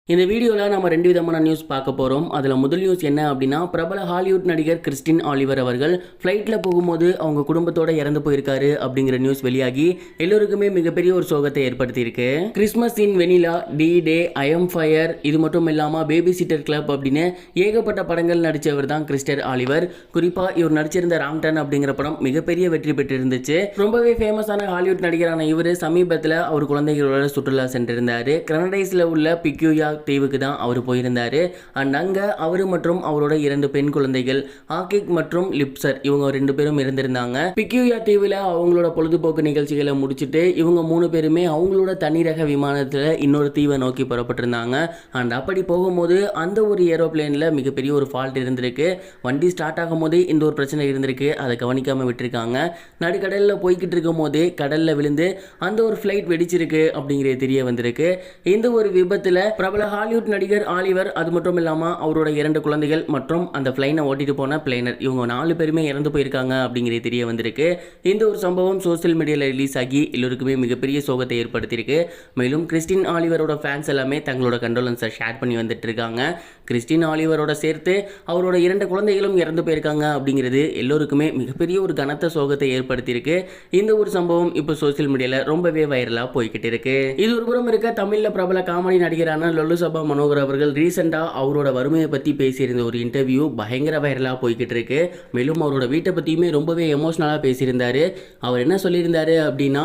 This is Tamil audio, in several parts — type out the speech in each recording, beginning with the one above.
இந்த வீடியோவில் நம்ம ரெண்டு விதமான நியூஸ் பார்க்க போகிறோம். அதில் முதல் நியூஸ் என்ன அப்படின்னா, பிரபல ஹாலிவுட் நடிகர் கிறிஸ்டின் ஆலிவர் அவர்கள் ஃப்ளைட்டில் போகும்போது அவங்க குடும்பத்தோட இறந்து போயிருக்காரு அப்படிங்கிற நியூஸ் வெளியாகி எல்லோருக்குமே மிகப்பெரிய ஒரு சோகத்தை ஏற்படுத்தியிருக்கு. Christmas in vanilla, D day, I am fire, இது மட்டும் இல்லாமல் பேபி சிட்டர் கிளப் அப்படின்னு ஏகப்பட்ட படங்கள் நடித்தவர் தான் கிறிஸ்டர் ஆலிவர். குறிப்பாக இவர் நடிச்சிருந்த ராங்டன் அப்படிங்கிற படம் மிகப்பெரிய வெற்றி பெற்றிருந்துச்சு. ரொம்பவே ஃபேமஸான ஹாலிவுட் நடிகரான இவர் சமீபத்தில் அவர் குழந்தைகளோட சுற்றுலா சென்றிருந்தார். கனடைஸில் உள்ள பிக்யூயா தீவுக்கு தான் அவர் போயிருந்தாரு. அண்ட் அங்கே அவர் மற்றும் அவரோட 2 பெண் குழந்தைகள் ஆகிக் மற்றும் லிப்சர், இவங்க 2 பேரும் இருந்திருந்தாங்க. பிக்யூயா தீவில் அவங்களோட பொழுதுபோக்கு நிகழ்ச்சிகளை முடிச்சுட்டு இவங்க 3 பேருமே அவங்களோட தனிரக விமானத்தில் இன்னொரு தீவை நோக்கி புறப்பட்டிருந்தாங்க. அண்ட் அப்படி போகும்போது அந்த ஒரு ஏரோப்ளேனில் மிகப்பெரிய ஒரு ஃபால்ட் இருந்திருக்கு. வண்டி ஸ்டார்ட் ஆகும் போதே இந்த ஒரு பிரச்சனை இருந்திருக்கு. அதை கவனிக்காமல் விட்டுருக்காங்க. நடுக்கடலில் போய்கிட்டு இருக்கும் போதே கடலில் விழுந்து அந்த ஒரு ஃப்ளைட் வெடிச்சிருக்கு அப்படிங்கிறது தெரிய வந்திருக்கு. இந்த ஒரு விபத்தில் பிரபல ஹாலிவுட் நடிகர் ஆலிவர், அது மட்டும் இல்லாமல் அவரோட 2 குழந்தைகள் மற்றும் அந்த ஃப்ளைனை ஓட்டிட்டு போன பிளைனர், இவங்க 4 பேருமே இறந்து போயிருக்காங்க அப்படிங்கிறது தெரிய வந்திருக்கு. இந்த ஒரு சம்பவம் சோசியல் மீடியாவில் ரிலீஸ் ஆகி எல்லோருக்குமே மிகப்பெரிய சோகத்தை ஏற்படுத்தியிருக்கு. மேலும் கிறிஸ்டின் ஆலிவரோட ஃபேன்ஸ் எல்லாமே தங்களோட கண்டோலன்ஸை ஷேர் பண்ணி வந்துட்டு இருக்காங்க. கிறிஸ்டின் ஆலிவரோட சேர்த்து அவரோட 2 குழந்தைகளும் இறந்து போயிருக்காங்க அப்படிங்கிறது எல்லோருக்குமே மிகப்பெரிய ஒரு கனத்த சோகத்தை ஏற்படுத்தியிருக்கு. இந்த ஒரு சம்பவம் இப்போ சோசியல் மீடியாவில் ரொம்பவே வைரலாக போய்கிட்டு இருக்கு. இது ஒரு புறம் இருக்க, தமிழில் பிரபல காமெடி நடிகரான லொல்லு சபா மனோகர் அவர்கள் ரீசெண்டாக அவரோட வறுமையை பற்றி பேசியிருந்த ஒரு இன்டர்வியூ பயங்கர வைரலாக போய்கிட்டு இருக்கு. மேலும் அவரோட வீட்டை பற்றியுமே ரொம்பவே எமோஷ்னலாக பேசியிருந்தார். அவர் என்ன சொல்லியிருந்தாரு அப்படின்னா,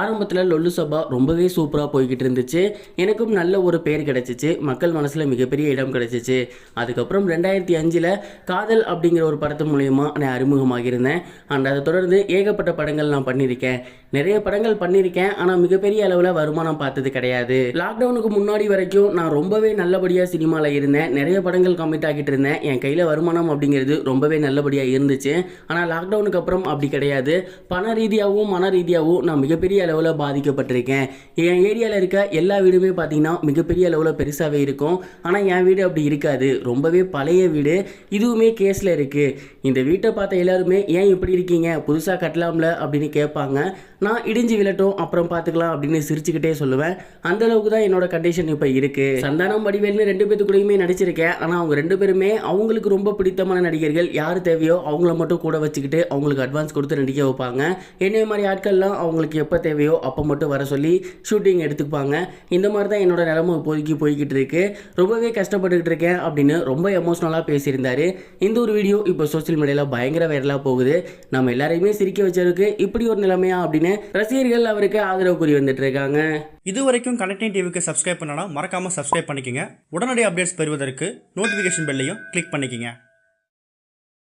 ஆரம்பத்தில் லொல்லு சபா ரொம்பவே சூப்பராக போய்கிட்டு இருந்துச்சு, எனக்கும் நல்ல ஒரு பேர் கிடைச்சிச்சு, மக்கள் மனசில் மிகப்பெரிய இடம் கிடைச்சிச்சு. அதுக்கப்புறம் 2005 காதல் அப்படிங்கிற ஒரு படத்து மூலயமா நான் அறிமுகமாகியிருந்தேன். அண்ட் அதை தொடர்ந்து ஏகப்பட்ட படங்கள் நான் பண்ணியிருக்கேன், நிறைய படங்கள் பண்ணியிருக்கேன். ஆனால் மிகப்பெரிய அளவில் வருமானம் பார்த்தது கிடையாது. லாக்டவுனுக்கு முன்னாடி வரைக்கும் நான் ரொம்பவே நல்லபடியாக சினிமாவில் இருந்தேன், நிறைய படங்கள் கமிட் ஆகிட்டு இருந்தேன், என் கையில் வருமானம் அப்படிங்கிறது ரொம்பவே நல்லபடியாக இருந்துச்சு. ஆனால் லாக்டவுனுக்கு அப்புறம் அப்படி கிடையாது. பண ரீதியாகவும் மன ரீதியாகவும் நான் மிகப்பெரிய அளவில் பாதிக்கப்பட்டிருக்கேன். என் ஏரியாவில் இருக்க எல்லா வீடுமே பார்த்தீங்கன்னா மிகப்பெரிய அளவில் பெருசாகவே இருக்கும். ஆனால் என் வீடு அப்படி இருக்காது, ரொம்பவே பழைய வீடு, இதுவுமே கேஸில் இருக்குது. இந்த வீட்டை பார்த்த எல்லாருமே ஏன் இப்படி இருக்கீங்க, புதுசாக கட்டலாம்ல அப்படின்னு கேட்பாங்க. நான் இடிஞ்சு விழட்டும் அப்புறம் பார்த்துக்கலாம் அப்படின்னு சிரிச்சுக்கிட்டே சொல்லுவேன். அந்த அளவுக்கு தான் என்னோட கண்டிஷன் இப்போ இருக்குது. சந்தானம் வடிவேல்னு 2 பேர்த்து கூடயுமே நடிச்சிருக்கேன். ஆனால் அவங்க 2 பேருமே அவங்களுக்கு ரொம்ப பிடித்தமான நடிகர்கள், யார் தேவையோ அவங்கள மட்டும் கூட வச்சுக்கிட்டு அவங்களுக்கு அட்வான்ஸ் கொடுத்து நடிக்க வைப்பாங்க. என்னைய மாதிரி ஆட்கள்லாம் அவங்களுக்கு எப்போ தேவையோ அப்போ மட்டும் வர சொல்லி ஷூட்டிங் எடுத்துப்பாங்க. இந்த மாதிரி தான் என்னோட நிலைமை இப்போதைக்கு போய்கிட்டு இருக்கு. ரொம்பவே கஷ்டப்பட்டுக்கிட்டு இருக்கேன் அப்படின்னு ரொம்ப எமோஷ்னலாக பேசியிருந்தாரு. இந்த ஒரு வீடியோ இப்போ சோசியல் மீடியாவில் பயங்கர வைரலாக போகுது. நம்ம எல்லாரையுமே சிரிக்க வச்சதுக்கு இப்படி ஒரு நிலைமையா அப்படின்னு ரசிகர்கள் அவருக்கு ஆதரவு கூறி வந்துட்டு இருக்காங்க. இதுவரைக்கும் கனெக்டிங் டிவிக்கு சப்ஸ்கிரைப் பண்ணனா மறக்காம சப்ஸ்கிரைப் பண்ணிக்கங்க. உடனடி அப்டேட்ஸ் பெறுவதற்கு நோட்டிஃபிகேஷன் பெல்லையும் கிளிக் பண்ணிக்கங்க.